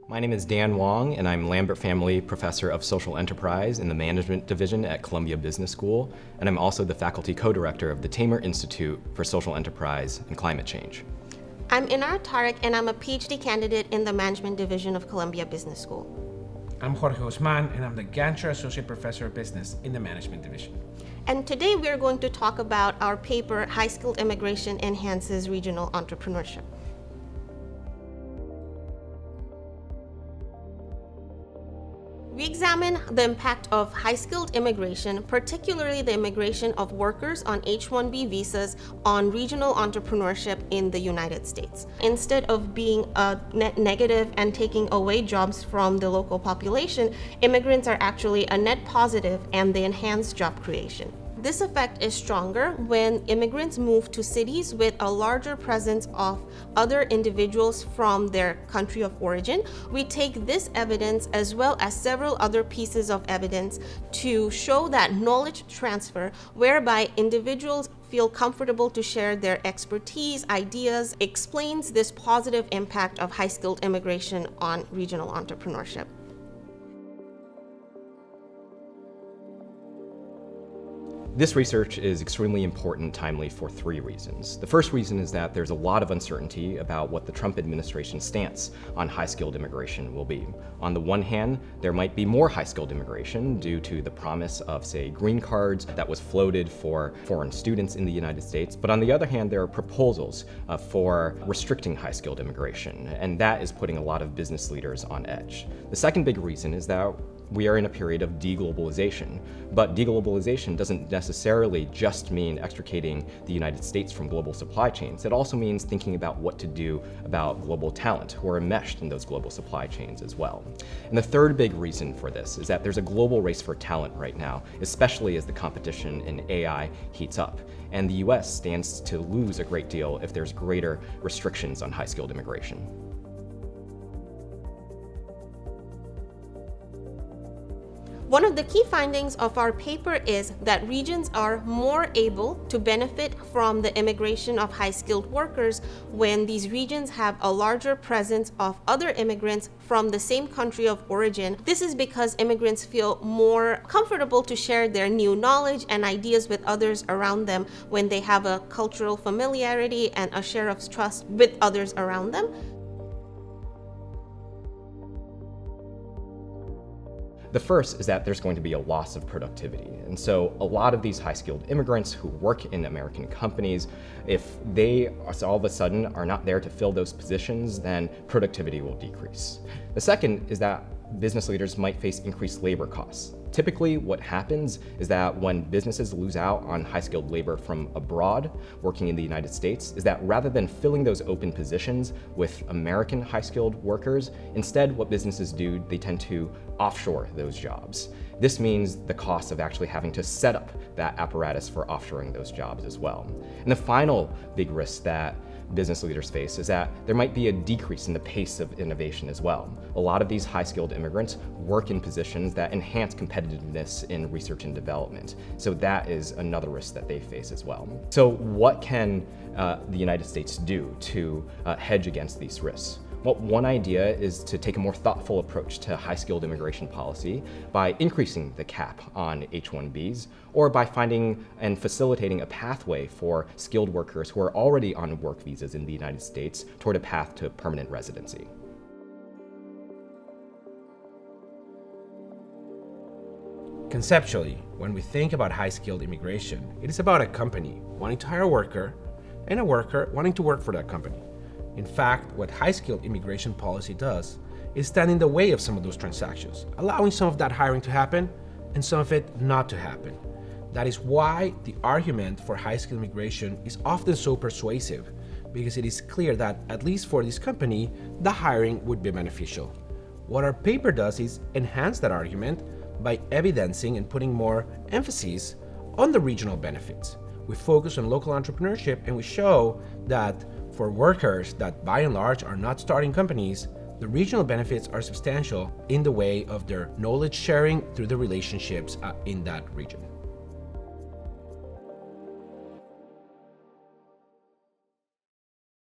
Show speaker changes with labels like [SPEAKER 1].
[SPEAKER 1] My name is Dan Wang, and I'm Lambert Family Professor of Social Enterprise in the Management Division at Columbia Business School, and I'm also the Faculty Co-Director of the Tamer Institute for Social Enterprise and Climate Change.
[SPEAKER 2] I'm Inara Tareque, and I'm a PhD candidate in the Management Division of Columbia Business School.
[SPEAKER 3] I'm Jorge Guzman, and I'm the Gancher Associate Professor of Business in the Management Division.
[SPEAKER 2] And today we're going to talk about our paper, High-Skilled Immigration Enhances Regional Entrepreneurship. We examine the impact of high-skilled immigration, particularly the immigration of workers on H-1B visas, on regional entrepreneurship in the United States. Instead of being a net negative and taking away jobs from the local population, immigrants are actually a net positive and they enhance job creation. This effect is stronger when immigrants move to cities with a larger presence of other individuals from their country of origin. We take this evidence as well as several other pieces of evidence to show that knowledge transfer, whereby individuals feel comfortable to share their expertise, ideas, explains this positive impact of high-skilled immigration on regional entrepreneurship.
[SPEAKER 1] This research is extremely important and timely for three reasons. The first reason is that there's a lot of uncertainty about what the Trump administration's stance on high-skilled immigration will be. On the one hand, there might be more high-skilled immigration due to the promise of, say, green cards that was floated for foreign students in the United States. But on the other hand, there are proposals for restricting high-skilled immigration, and that is putting a lot of business leaders on edge. The second big reason is that we are in a period of deglobalization, but deglobalization doesn't necessarily just mean extricating the United States from global supply chains. It also means thinking about what to do about global talent who are enmeshed in those global supply chains as well. And the third big reason for this is that there's a global race for talent right now, especially as the competition in AI heats up. And the US stands to lose a great deal if there's greater restrictions on high-skilled immigration.
[SPEAKER 2] One of the key findings of our paper is that regions are more able to benefit from the immigration of high-skilled workers when these regions have a larger presence of other immigrants from the same country of origin. This is because immigrants feel more comfortable to share their new knowledge and ideas with others around them when they have a cultural familiarity and a share of trust with others around them.
[SPEAKER 1] The first is that there's going to be a loss of productivity. And so a lot of these high-skilled immigrants who work in American companies, if they all of a sudden are not there to fill those positions, then productivity will decrease. The second is that business leaders might face increased labor costs. Typically, what happens is that when businesses lose out on high-skilled labor from abroad working in the United States, is that rather than filling those open positions with American high-skilled workers, instead what businesses do, they tend to offshore those jobs. This means the cost of actually having to set up that apparatus for offshoring those jobs as well. And the final big risk that business leaders face is that there might be a decrease in the pace of innovation as well. A lot of these high-skilled immigrants work in positions that enhance competitiveness in research and development. So that is another risk that they face as well. So what can the United States do to hedge against these risks? Well, one idea is to take a more thoughtful approach to high-skilled immigration policy by increasing the cap on H-1Bs, or by finding and facilitating a pathway for skilled workers who are already on work visas in the United States toward a path to permanent residency.
[SPEAKER 3] Conceptually, when we think about high-skilled immigration, it is about a company wanting to hire a worker and a worker wanting to work for that company. In fact, what high-skilled immigration policy does is stand in the way of some of those transactions, allowing some of that hiring to happen and some of it not to happen. That is why the argument for high-skilled immigration is often so persuasive, because it is clear that, at least for this company, the hiring would be beneficial. What our paper does is enhance that argument by evidencing and putting more emphasis on the regional benefits. We focus on local entrepreneurship, and we show that for workers that by and large are not starting companies, the regional benefits are substantial in the way of their knowledge sharing through the relationships in that region.